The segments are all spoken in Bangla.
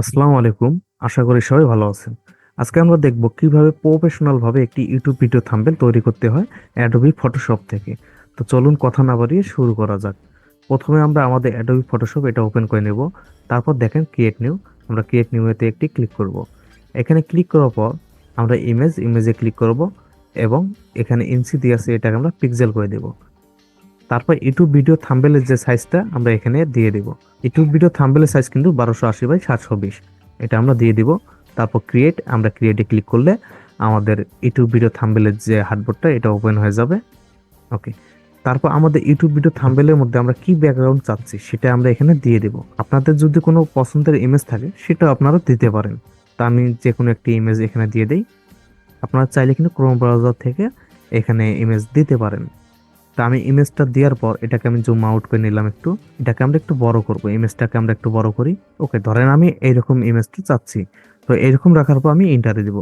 আসসালামু আলাইকুম। আশা করি সবাই ভালো আছেন। আজকে আমরা দেখব কিভাবে প্রফেশনাল ভাবে একটি ইউটিউব ভিডিও থাম্বনেল তৈরি করতে হয় অ্যাডোবি ফটোশপ থেকে। তো চলুন কথা না বাড়িয়ে শুরু করা যাক। প্রথমে আমরা আমাদের অ্যাডোবি ফটোশপ এটা ওপেন করে নেব। তারপর দেখেন ক্রিয়েট নিউ। আমরা ক্রিয়েট নিউ এতে একটি ক্লিক করব। এখানে ক্লিক করার পর আমরা ইমেজে ক্লিক করব এবং এখানে ইঞ্চি দিয়ে আছে এটাকে আমরা পিক্সেল করে দেব। তারপর ইউটিউব ভিডিও থাম্বনেলের যে সাইজটা আমরা এখানে দিয়ে দিব। ইউটিউব ভিডিও থাম্বনেলের সাইজ কিন্তু 1280 বাই 720, এটা আমরা দিয়ে দিব। তারপর আমরা ক্রিয়েটে ক্লিক করলে আমাদের ইউটিউব ভিডিও থাম্বনেলের যে হার্ডবোর্ডটা এটা ওপেন হয়ে যাবে। ওকে। তারপর আমাদের ইউটিউব ভিডিও থাম্বনেলের মধ্যে আমরা কি ব্যাকগ্রাউন্ড চাচ্ছি সেটা আমরা এখানে দিয়ে দেব। আপনাদের যদি কোনো পছন্দের ইমেজ থাকে সেটা আপনারা দিতে পারেন। তা আমি যে কোনো একটি ইমেজ এখানে দিয়ে দেই। আপনারা চাইলে কিন্তু ক্রোম ব্রাউজার থেকে এখানে ইমেজ দিতে পারেন। তা আমি ইমেজটা দেওয়ার পর এটাকে আমি জুম আউট করে নিলাম একটু। এটাকে আমরা একটু বড় করব, ইমেজটাকে আমরা একটু বড় করি। ওকে, ধরেন আমি এইরকম ইমেজটা চাচ্ছি। তো এইরকম রাখার পর আমি ইন্টারে দিব।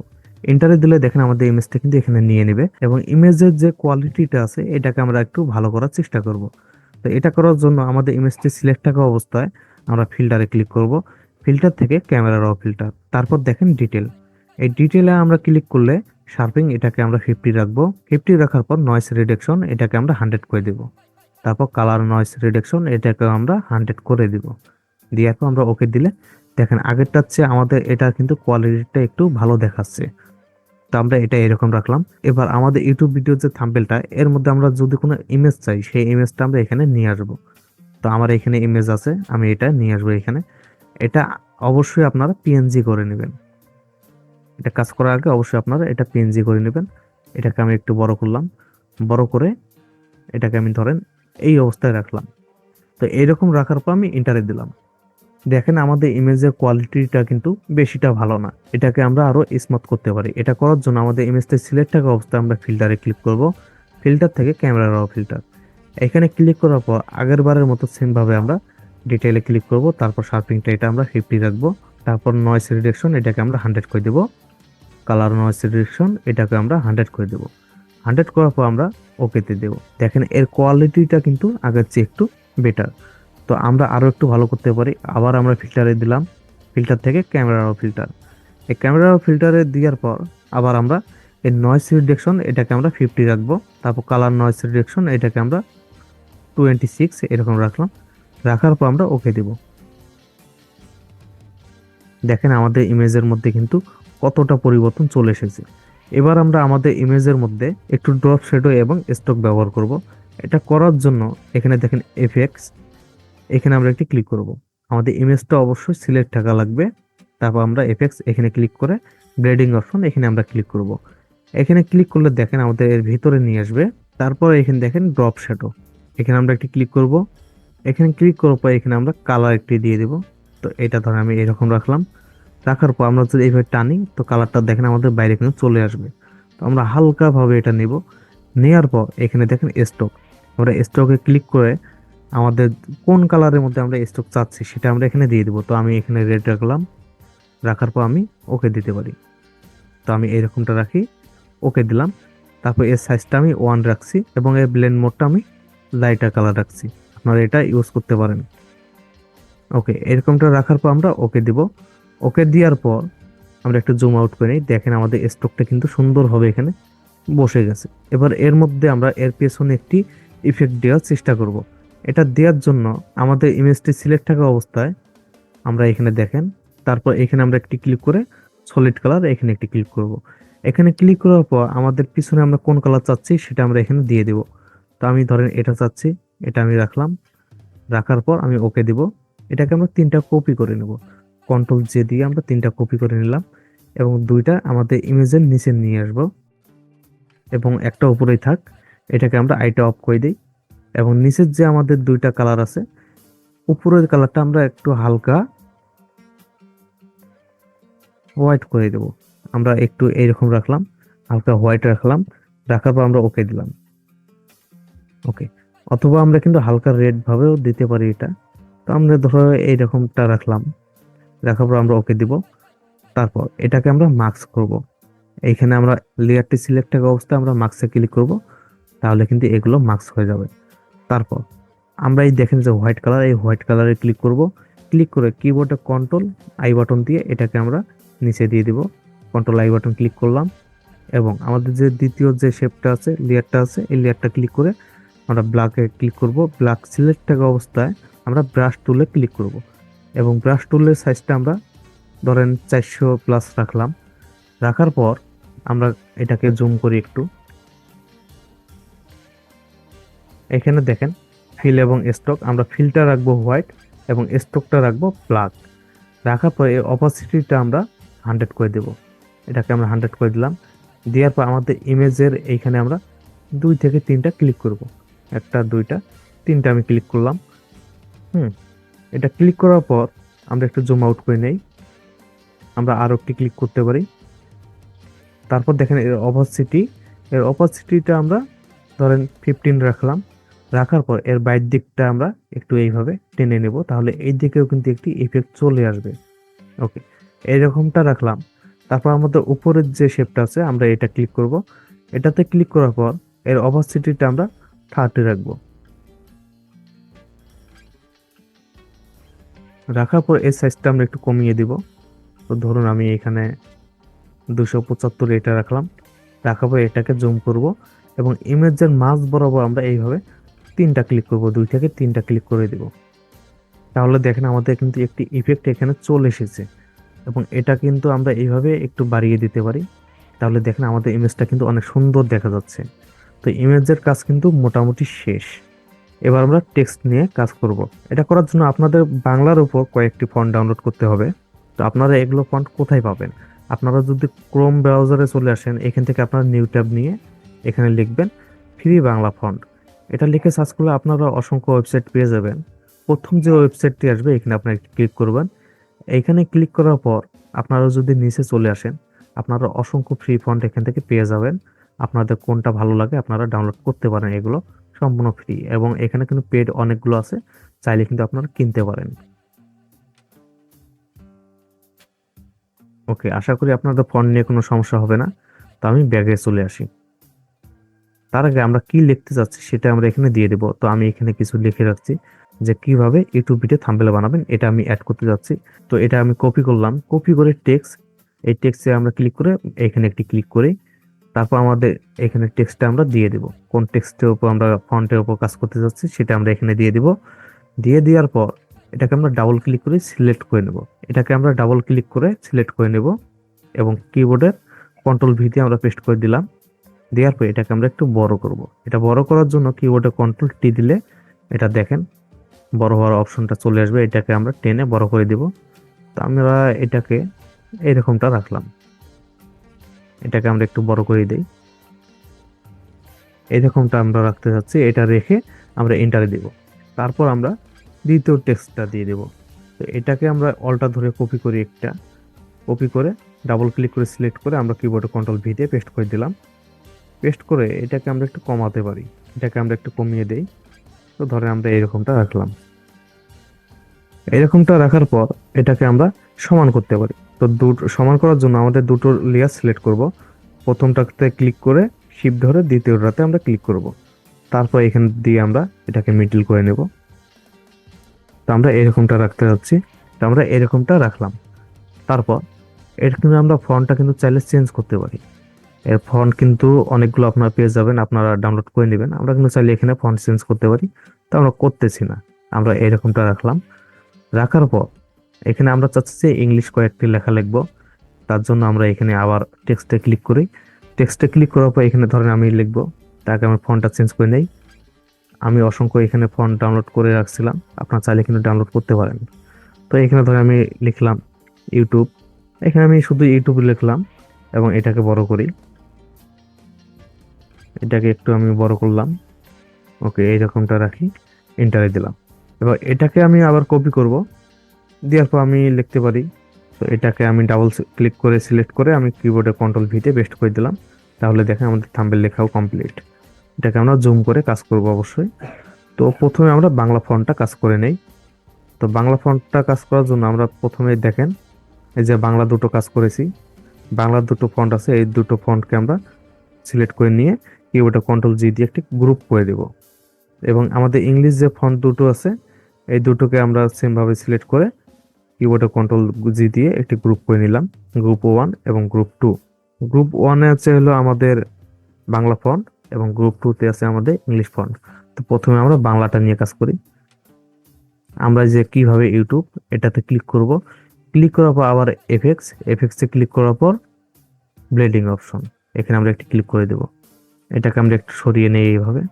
ইন্টারে দিলে দেখেন আমাদের ইমেজটা কিন্তু এখানে নিয়ে নেবে এবং ইমেজের যে কোয়ালিটিটা আছে এটাকে আমরা একটু ভালো করার চেষ্টা করব। তো এটা করার জন্য আমাদের ইমেজটি সিলেক্ট থাকা অবস্থায় আমরা ফিল্টারে ক্লিক করব। ফিল্টার থেকে ক্যামেরা র ফিল্টার, তারপর দেখেন ডিটেল। এই ডিটেলে আমরা ক্লিক করলে শার্পিং এটাকে আমরা 50 রাখবো। 50 রাখার পর নয়েস রিডাকশন এটাকে আমরা 100 করে দিব। তারপর কালার নয়েস রিডাকশন এটাকে আমরা 100 করে দিব। দিয়ে পর আমরা ওকে দিলে দেখেন আগেরটার চেয়ে আমাদের এটা কিন্তু কোয়ালিটিটা একটু ভালো দেখাচ্ছে। তো আমরা এটা এরকম রাখলাম। এবার আমাদের ইউটিউব ভিডিও যে থাম্বনেলটা এর মধ্যে আমরা যদি কোনো ইমেজ চাই সেই ইমেজটা আমরা এখানে নিয়ে আসবো। তো আমার এখানে ইমেজ আছে, আমি এটা নিয়ে আসবো এখানে। এটা অবশ্যই আপনারা পিএনজি করে নেবেন। এটা কাজ করার আগে অবশ্যই আপনারা এটা পিএনজি করে নেবেন। এটাকে আমি একটু বড় করলাম। বড় করে এটাকে আমি ধরেন এই অবস্থায় রাখলাম। তো এইরকম রাখার পর আমি ইন্টারে দিলাম। দেখেন আমাদের ইমেজের কোয়ালিটিটা কিন্তু বেশিটা ভালো না। এটাকে আমরা আরো স্মুথ করতে পারি। এটা করার জন্য আমাদের ইমেজটা সিলেক্ট থাকা অবস্থায় আমরা ফিল্টারে ক্লিক করব। ফিল্টার থেকে ক্যামেরা র ফিল্টার, এখানে ক্লিক করার পর আগের বারের মতো সেম ভাবে আমরা ডিটেইলে ক্লিক করব। তারপর শার্পিংটা এটা আমরা 50 রাখবো। তারপর নয়েস রিডাকশন এটাকে আমরা 100 করে দেব। কালার নয়েস রিডাকশন এটাকে আমরা 100 করে দেব। 100 করার পর আমরা ওকেতে দেব। দেখেন এর কোয়ালিটিটা কিন্তু আগের চেয়ে একটু বেটার। তো আমরা আরো একটু ভালো করতে পারি। আবার আমরা ফিল্টারে দিলাম। ফিল্টার থেকে ক্যামেরা ফিল্টার, এই ক্যামেরা ফিল্টারে দেওয়ার পর আবার আমরা এই নয়েস রিডাকশন এটাকে আমরা 50 রাখবো। তারপর কালার নয়েস রিডাকশন এটাকে আমরা 26 এরকম রাখলাম। রাখার পর আমরা ওকে দেব। দেখেন আমাদের ইমেজের মধ্যে কিন্তু কতটা পরিবর্তন চলে এসেছে। এবার আমরা আমাদের ইমেজের মধ্যে একটু ড্রপ শ্যাডো এবং স্ট্রোক ব্যবহার করব। এটা করার জন্য এখানে দেখেন এফএক্স, এখানে আমরা একটি ক্লিক করব। আমাদের ইমেজটা অবশ্যই সিলেক্ট থাকা লাগবে। তারপর আমরা এফএক্স এখানে ক্লিক করে গ্রেডিং অপশন এখানে আমরা ক্লিক করব। এখানে ক্লিক করলে দেখেন আমাদের এর ভিতরে নিয়ে আসবে। তারপর এখানে দেখেন ড্রপ শ্যাডো, এখানে আমরা একটি ক্লিক করব। এখানে ক্লিক করার পর এখানে আমরা কালার একটি দিয়ে দেব। তো এটা ধরেন আমি এরকম রাখলাম। রাখার পর আমরা যদি এইভাবে টানি তো কালারটা দেখেন আমাদের বাইরে কিন্তু চলে আসবে। তো আমরা হালকা ভাবে এটা নিব। নেয়ার পর এখানে দেখেন স্টক, আমরা স্টকে ক্লিক করে আমাদের কোন কালারের মধ্যে আমরা স্টক চাচ্ছি সেটা আমরা এখানে দিয়ে দিব। তো আমি এখানে রেড রাখলাম। রাখার পর আমি ওকে দিতে পারি। তো আমি এরকমটা রাখি, ওকে দিলাম। তারপর এর সাইজটা আমি 1 রাখছি এবং এর ব্লেন্ড মোডটা আমি লাইটার কালার রাখছি। আপনারা এটা ইউজ করতে পারেন। ওকে, এরকমটা রাখার পর আমরা ওকে দিব। ওকে দেওয়ার পর আমরা একটু জুম আউট করে নিই। দেখেন আমাদের স্টকটা কিন্তু সুন্দরভাবে এখানে বসে গেছে। এবার এর মধ্যে আমরা এর পেছনে একটি ইফেক্ট দেওয়ার চেষ্টা করব। এটা দেওয়ার জন্য আমাদের ইমেজটি সিলেক্ট থাকা অবস্থায় আমরা এখানে দেখেন, তারপর এখানে আমরা একটি ক্লিক করে সলিড কালার এখানে একটি ক্লিক করব। এখানে ক্লিক করার পর আমাদের পিছনে আমরা কোন কালার চাচ্ছি সেটা আমরা এখানে দিয়ে দেব। তো আমি ধরেন এটা চাচ্ছি, এটা আমি রাখলাম। রাখার পর আমি ওকে দিব। এটাকে আমরা 3টা কপি করে নেব। কন্ট্রোল জে দিয়ে আমরা 3টা কপি করে নিলাম এবং 2টা আমাদের ইমেজের নিচে নিয়ে আসবো এবং একটা উপরেই থাক। এটাকে আমরা আইটা অফ করে দিই এবং নিচের যে আমাদের 2টা কালার আছে উপরের কালারটা আমরা একটু হালকা হোয়াইট করে দেব। আমরা একটু এইরকম রাখলাম, হালকা হোয়াইট রাখলাম। রাখার পর আমরা ওকে দিলাম। ওকে, অথবা আমরা কিন্তু হালকা রেড ভাবেও দিতে পারি এটা। তো আমরা ধরো এইরকমটা রাখলাম। রাখার পর আমরা ওকে দিব। তারপর এটাকে আমরা মার্কস করব। এইখানে আমরা লেয়ারটি সিলেক্ট থাকা অবস্থায় আমরা মার্কসে ক্লিক করব। তাহলে কিন্তু এগুলো মার্কস হয়ে যাবে। তারপর আমরা এই দেখেন যে হোয়াইট কালার, এই হোয়াইট কালারে ক্লিক করব। ক্লিক করে কিবোর্ডে কন্ট্রোল আই বাটন দিয়ে এটাকে আমরা নিচে দিয়ে দিব। কন্ট্রোল আই বাটন ক্লিক করলাম এবং আমাদের যে দ্বিতীয় যে শেপটা আছে, লেয়ারটা আছে, এই লেয়ারটা ক্লিক করে আমরা ব্ল্যাকে ক্লিক করব। ব্ল্যাক সিলেক্ট থাকা অবস্থায় আমরা ব্রাশ টুলে ক্লিক করব এবং ব্রাশ টুলের সাইজটা আমরা ধরেন 400+ রাখলাম। রাখার পর আমরা এটাকে জুম করি একটু। এখানে দেখেন ফিল এবং স্ট্রোক, আমরা ফিলটা রাখবো হোয়াইট এবং স্ট্রোকটা রাখবো ব্ল্যাক। রাখার পর এই অপাসিটিটা আমরা 100 করে দেব। এটাকে আমরা 100 করে দিলাম। দেওয়ার পর আমাদের ইমেজের এইখানে আমরা 2 থেকে 3টা ক্লিক করব। 1টা 2টা 3টা আমি ক্লিক করলাম। এটা ক্লিক করার পর আমরা একটু জুম আউট করে নেই। আমরা আরো একটি ক্লিক করতে পারি। তারপর দেখেন এর অপাসিটিটা আমরা ধরেন 15 রাখলাম। রাখার পর এর বাইরের দিকটা আমরা একটু এইভাবে টেনে নেব, তাহলে এই দিকেও কিন্তু একটি ইফেক্ট চলে আসবে। ওকে, এইরকমটা রাখলাম। তারপর আমাদের উপরের যে শেপটা আছে আমরা এটা ক্লিক করব। এটাতে ক্লিক করার পর এর অপাসিটিটা আমরা 30 রাখবো। রাখার পর এর সাইজটা আমরা একটু কমিয়ে দিব। তো ধরুন আমি এখানে 275 এটা রাখলাম। রাখার পর এটাকে জুম করব এবং ইমেজের মাঝ বরাবর আমরা এইভাবে 3টা ক্লিক করব, 2 থেকে 3টা ক্লিক করে দিব। তাহলে দেখেন আমাদের কিন্তু একটি ইফেক্ট এখানে চলে এসেছে এবং এটা কিন্তু আমরা এইভাবে একটু বাড়িয়ে দিতে পারি। তাহলে দেখেন আমাদের ইমেজটা কিন্তু অনেক সুন্দর দেখা যাচ্ছে। তো ইমেজের কাজ কিন্তু মোটামুটি শেষ। এবার আমরা টেক্সট নিয়ে কাজ করব। এটা করার জন্য আপনাদের বাংলার উপর কয়েকটি ফন্ট ডাউনলোড করতে হবে। তো আপনারা এগুলো ফন্ট কোথায় পাবেন? আপনারা যদি ক্রোম ব্রাউজারে চলে আসেন, এখান থেকে আপনারা নিউ ট্যাব নিয়ে এখানে লিখবেন ফ্রি বাংলা ফন্ট। এটা লিখে সার্চ করলে আপনারা অসংখ্য ওয়েবসাইট পেয়ে যাবেন। প্রথম যে ওয়েবসাইটটি আসবে এখানে আপনারা ক্লিক করবেন। এইখানে ক্লিক করার পর আপনারা যদি নিচে চলে আসেন, আপনারা অসংখ্য ফ্রি ফন্ট এখান থেকে পেয়ে যাবেন। আপনাদের কোনটা ভালো লাগে আপনারা ডাউনলোড করতে পারেন, এগুলো সম্পূর্ণ ফ্রি এবং এখানে কিন্তু পেড অনেকগুলো আছে, চাইলে কিন্তু আপনারা কিনতে পারেন। ওকে, আশা করি আপনাদের ফন্ট নিয়ে কোনো সমস্যা হবে না। তো আমি ব্যাগে চলে আসি। তার আগে আমরা কি লিখতে চাচ্ছি সেটা আমরা এখানে দিয়ে দেব। তো আমি এখানে কিছু লিখে রাখছি যে কিভাবে ইউটিউব ভিডিও থাম্বনেল বানাবেন, এটা আমি অ্যাড করতে যাচ্ছি। তো এটা আমি কপি করলাম, কপি করে টেক্সট, এই টেক্সটে আমরা ক্লিক করে এখানে একটি ক্লিক করি। তারপর আমাদের এখানে টেক্সটটা আমরা দিয়ে দেব। কোন টেক্সটের উপর আমরা ফন্টের উপর কাজ করতে যাচ্ছি সেটা আমরা এখানে দিয়ে দিব। দিয়ে দেওয়ার পর এটাকে আমরা ডাবল ক্লিক করে সিলেক্ট করে নেব। এটাকে আমরা ডাবল ক্লিক করে সিলেক্ট করে নেব এবং কিবোর্ডের কন্ট্রোল ভি দিয়ে আমরা পেস্ট করে দিলাম। দেওয়ার পর এটাকে আমরা একটু বড় করব। এটা বড় করার জন্য কিবোর্ডে কন্ট্রোল টি দিলে এটা দেখেন বড় হওয়ার অপশনটা চলে আসবে। এটাকে আমরা টেনে বড় করে দিব। তো আমরা এটাকে এইরকমটা রাখলাম। এটাকে আমরা একটু বড় করে দিই। এইরকমটা আমরা রাখতে যাচ্ছি। এটা রেখে আমরা এন্টারে দিব। তারপর আমরা দ্বিতীয় টেক্সটটা দিয়ে দেব। তো এটাকে আমরা অলটা ধরে কপি করি, একটা কপি করে ডাবল ক্লিক করে সিলেক্ট করে আমরা কিবোর্ডে কন্ট্রোল ভি দিয়ে পেস্ট করে দিলাম। পেস্ট করে এটাকে আমরা একটু কমাতে পারি, এটাকে আমরা একটু কমিয়ে দেই। তো ধরে আমরা এরকমটা রাখলাম। এরকমটা রাখার পর এটাকে আমরা সমান করতে পারি। তো দুটো সমান করার জন্য আমাদের দুটো লেয়ার সিলেক্ট করব। প্রথমটাতে ক্লিক করে শিফট ধরে দ্বিতীয়টাতে আমরা ক্লিক করব। তারপর এখান দিয়ে আমরা এটাকে মিডল করে নেব। তো আমরা এরকমটা রাখতে যাচ্ছি। তো আমরা এরকমটা রাখলাম। তারপর এটা কিন্তু আমরা ফন্টটা কিন্তু চাইলে চেঞ্জ করতে পারি। এর ফন্ট কিন্তু অনেকগুলো আপনারা পেয়ে যাবেন, আপনারা ডাউনলোড করে নেবেন। আমরা কিন্তু চাইলে এখানে ফন্ট চেঞ্জ করতে পারি, তো আমরা করতেছি না। আমরা এরকমটা রাখলাম। রাখার পর এখানে আমরা চাচ্ছি যে ইংলিশ কয়েকটি লেখা লিখবো। তার জন্য আমরা এখানে আবার টেক্সটে ক্লিক করি। টেক্সটে ক্লিক করার পর এখানে ধরেন আমি লিখবো, তাকে আমি ফন্টটা চেঞ্জ করে নেই। আমি অসংখ্য এখানে ফন্ট ডাউনলোড করে রাখছিলাম, আপনারা চাইলে কিন্তু ডাউনলোড করতে পারেন। তো এখানে ধরে আমি লিখলাম ইউটিউব। এখানে আমি শুধু ইউটিউব লিখলাম এবং এটাকে বড় করি। এটাকে একটু আমি বড় করলাম। ওকে, এইরকমটা রাখি, এন্টারে দিলাম। এবার এটাকে আমি আবার কপি করব। দেওয়ার পর আমি লিখতে পারি। তো এটাকে আমি ডাবল ক্লিক করে সিলেক্ট করে আমি কিবোর্ডে কন্ট্রোল ভিতে পেস্ট করে দিলাম। তাহলে দেখেন আমাদের থাম্বনেল লেখাও কমপ্লিট। এটাকে আমরা জুম করে কাজ করব অবশ্যই। তো প্রথমে আমরা বাংলা ফন্টটা কাজ করে নেই। তো বাংলা ফন্টটা কাজ করার জন্য আমরা প্রথমে দেখেন এই যে বাংলা দুটো কাজ করেছি, বাংলার দুটো ফন্ট আছে, এই দুটো ফন্টকে আমরা সিলেক্ট করে নিয়ে কিবোর্ডে কন্ট্রোল জি দিয়ে একটি গ্রুপ করে দেব। এবং আমাদের ইংলিশ যে ফন্ট দুটো আছে এই দুটোকে আমরা সেম ভাবে সিলেক্ট করে কিবোর্ডে কন্ট্রোল জি দিয়ে একটি গ্রুপ করে নিলাম, গ্রুপ 1 এবং গ্রুপ 2। গ্রুপ 1-এ আছে হলো আমাদের বাংলা ফন্ট এবং গ্রুপ 2-তে আছে আমাদের ইংলিশ ফন্ট। তো প্রথমে আমরা বাংলাটা নিয়ে কাজ করি। আমরা যে কিভাবে ইউটিউব এটাতে ক্লিক করব, ক্লিক করার পর আবার এফেক্টসে ক্লিক করার পর ব্লেন্ডিং অপশন, এখানে আমরা একটি ক্লিক করে দেব। এটাকে আমরা একটু সরিয়ে নেই এইভাবে।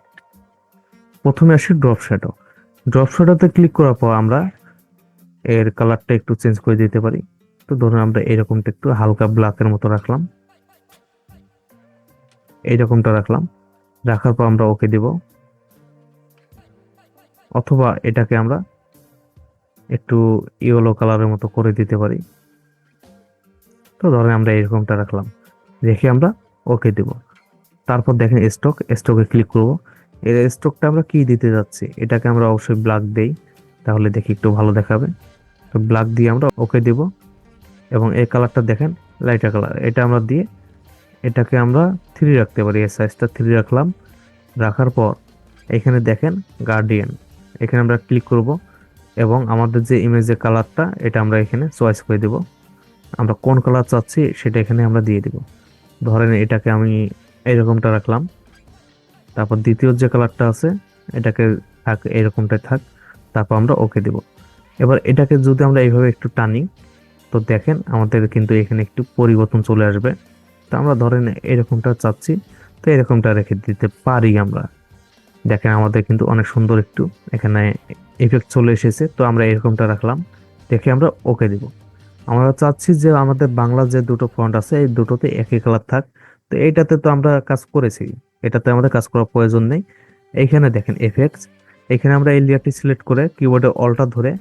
প্রথমে আসি ড্রপ শ্যাডোতে ক্লিক করার পর আমরা এর কালারটা একটু চেঞ্জ করে দিতে পারি। তো ধরুন আমরা এরকমটা একটু হালকা ব্ল্যাকের মতো রাখলাম, এইরকমটা রাখলাম। রাখার পর আমরা ওকে দিব, অথবা এটাকে আমরা একটু ইয়েলো কালারের মতো করে দিতে পারি। তো ধরেন আমরা এরকমটা রাখলাম, রেখে আমরা ওকে দিব। তারপর দেখেন স্টকে ক্লিক করব। এর স্টকটা আমরা কি দিতে যাচ্ছি, এটাকে আমরা অবশ্যই ব্ল্যাক দেই, তাহলে দেখি একটু ভালো দেখাবে। তো ব্ল্যাক দিয়ে আমরা ওকে দিব এবং এই কালারটা দেখেন লাইটার কালার, এটা আমরা দিয়ে এটাকে আমরা 3 রাখতে পারি। এর সাইজটা 3 রাখলাম। রাখার পর এখানে দেখেন গার্ডিয়ান, এখানে আমরা ক্লিক করব এবং আমাদের যে ইমেজের কালারটা এটা আমরা এখানে চয়েস করে দেব। আমরা কোন কালার চাচ্ছি সেটা এখানে আমরা দিয়ে দিব। ধরেন এটাকে আমি এরকমটা রাখলাম। তারপর দ্বিতীয় যে কালারটা আছে এটাকে থাক, এরকমটাই থাক। তারপর আমরা ওকে দিব। এবার এটাকে যদি আমরা এইভাবে একটু টানি, তো দেখেন আমাদের কিন্তু এখানে একটু পরিবর্তন চলে আসবে। তো আমরা ধরেন এরকমটা চাচ্ছি, তো এরকমটা রেখে দিতে পারি আমরা। দেখেন আমাদের কিন্তু অনেক সুন্দর একটু এখানে ইফেক্ট চলে এসেছে। তো আমরা এরকমটা রাখলাম, দেখে আমরা ওকে দিব। আমরা চাচ্ছি যে আমাদের বাংলা যে দুটো ফন্ট আছে এই দুটোতে একই কালার থাক। তো এইটাতে তো আমরা কাজ করেছি, এটাতে আমাদের কাজ করার প্রয়োজন নেই। এইখানে দেখেন এফেক্টস, এখানে আমরা এই লেয়ারটি সিলেক্ট করে কিবোর্ডে অল্টার ধরে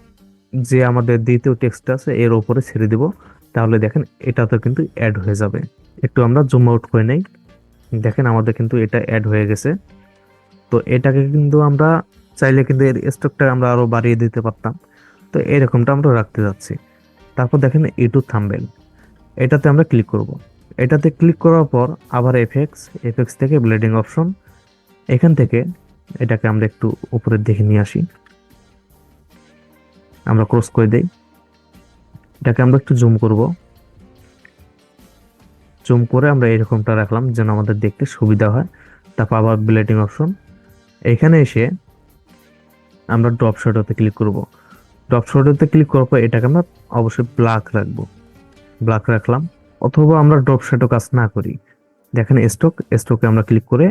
যে আমাদের দ্বিতীয় টেক্সট আছে এর উপরে ছেড়ে দিব। তাহলে দেখেন এটাতে কিন্তু অ্যাড হয়ে যাবে। একটু আমরা জুম আউট করে নেই, দেখেন আমাদের কিন্তু এটা অ্যাড হয়ে গেছে। তো এটাকে কিন্তু আমরা চাইলে কিন্তু এর স্টকটা আমরা আরো বাড়িয়ে দিতে পারতাম। তো এরকমটা আমরা রাখতে যাচ্ছি। তারপর দেখেন ইউটিউব থাম্বনেল, এটাতে আমরা ক্লিক করব। এটাতে ক্লিক করার পর আবার এফেক্টস থেকে ব্লেন্ডিং অপশন, এখান থেকে এটাকে আমরা একটু উপরের দিকে নিয়ে আসি, আমরা ক্রস করে দেই। এটাকে আমরা একটু জুম করব, জুম করে আমরা এরকমটা রাখলাম যেন আমাদের দেখতে সুবিধা হয়। তারপর আবার ব্লেন্ডিং অপশন, এখানে এসে আমরা ড্রপ শ্যাডোতে ক্লিক করব। ড্রপ শ্যাডোতে ক্লিক করার পর এটাকে আমরা অবশ্যই ব্ল্যাক রাখলাম। অথবা আমরা ড্রপ শ্যাডো কাজ না করি, দেখেন স্টকে আমরা ক্লিক করে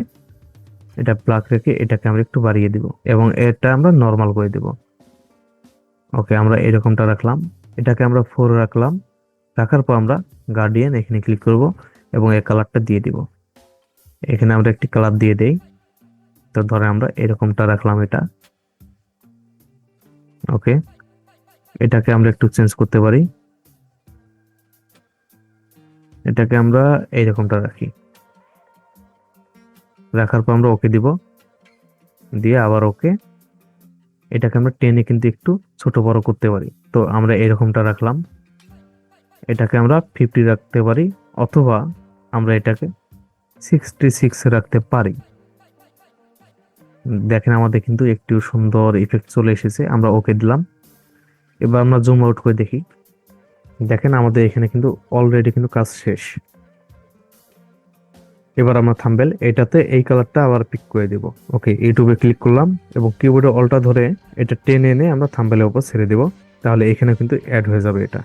এটা ব্ল্যাক রেখে এটাকে আমরা একটু বাড়িয়ে দিব এবং এটা আমরা নর্মাল করে দিব। ওকে, আমরা এরকমটা রাখলাম, এটাকে আমরা 4 রাখলাম। রাখার পর আমরা গার্ডিয়ান এখানে ক্লিক করব এবং এই কালারটা দিয়ে দিব। এখানে আমরা একটি কালার দিয়ে দেই। তো ধরে আমরা এরকমটা রাখলাম এটা। ওকে, এটাকে আমরা একটু চেঞ্জ করতে পারি, এটাকে আমরা এইরকমটা রাখি। রাখার পর আমরা ওকে দিব, দিয়ে আবার ওকে। এটাকে আমরা টেনে কিন্তু একটু ছোট বড় করতে পারি। তো আমরা এরকমটা রাখলাম, এটাকে আমরা 50 রাখতে পারি, অথবা আমরা এটাকে 66 রাখতে পারি। দেখেন আমাদের কিন্তু একটু সুন্দর ইফেক্ট চলে এসেছে। আমরা ওকে দিলাম। এবার আমরা জুম আউট করে দেখি, দেখেন আমাদের এখানে কিন্তু অলরেডি কিন্তু কাজ শেষ। এবার আমরা থাম্বনেল এটাতে এই কালারটা আবার পিক করে দিব। ওকে, ইউটিউবে ক্লিক করলাম এবং কিবোর্ডে অল্টা ধরে এটা টেনে এনে আমরা থাম্বনেলের উপর ছেড়ে দিব। তাহলে এখানে কিন্তু অ্যাড হয়ে যাবে এটা।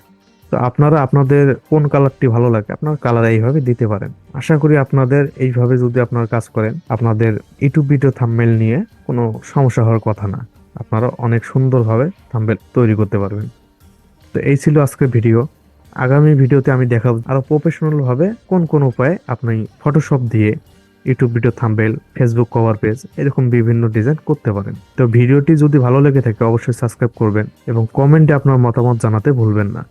তো আপনারা আপনাদের কোন কালারটি ভালো লাগে আপনার কালার এইভাবে দিতে পারেন। আশা করি আপনাদের এইভাবে যদি আপনারা কাজ করেন, আপনাদের ইউটিউব ভিডিও থাম্বনেল নিয়ে কোনো সমস্যা হওয়ার কথা না। আপনারা অনেক সুন্দরভাবে থাম্বনেল তৈরি করতে পারবেন। তো এই ছিল আজকের ভিডিও। আগামী ভিডিওতে আমি দেখাবো আরো প্রফেশনাল ভাবে কোন কোন উপায়ে আপনি ফটোশপ দিয়ে YouTube video thumbnail, Facebook cover page এরকম বিভিন্ন ডিজাইন করতে পারেন। তো ভিডিওটি যদি ভালো লেগে থাকে অবশ্যই সাবস্ক্রাইব করবেন এবং কমেন্টে আপনার মতামত জানাতে ভুলবেন না।